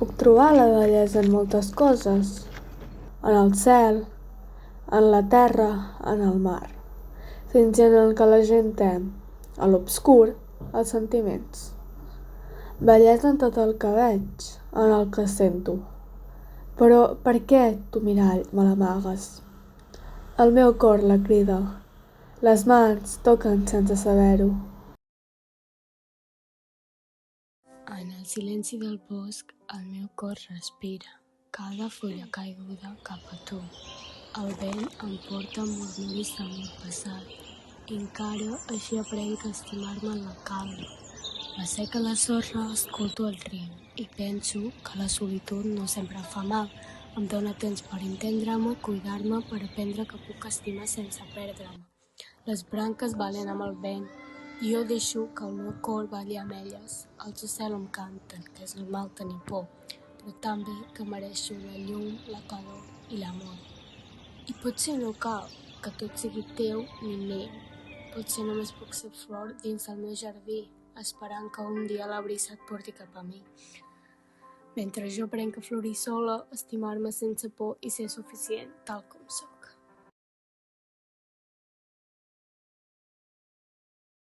Puc trobar la bellesa en moltes coses, en el cel, en la terra, en el mar, fins i en el que la gent tem, a l'obscur, els sentiments. Bellesa en tot el que veig, en el que sento. Però per què, tu mirall, me l'amagues? El meu cor la crida. Les mans toquen sense saber-ho. En el silenci del bosc, el meu cor respira. Cada fulla caiguda cap a tu. El vent em porta murmuris d'amor passat. Encara així aprenc a estimar-me en la calma. M'asseca la sorra, escolto el riu i penso que la solitud no sempre fa mal. Em dóna temps per entendre-me, cuidar-me, per aprendre que puc estimar sense perdre-me. Les branques balen amb el vent i jo deixo que el meu cor balli amb elles. Els ocells em canten, que és normal tenir por, però també que mereixo la llum, la calor i l'amor. I potser no cal que tot sigui teu ni meu. Potser només puc ser flor dins el meu jardí, esperant que un dia la brisa et porti cap a mi. Mentre jo aprenc a florir sola, estimar-me sense por i ser suficient tal com soc.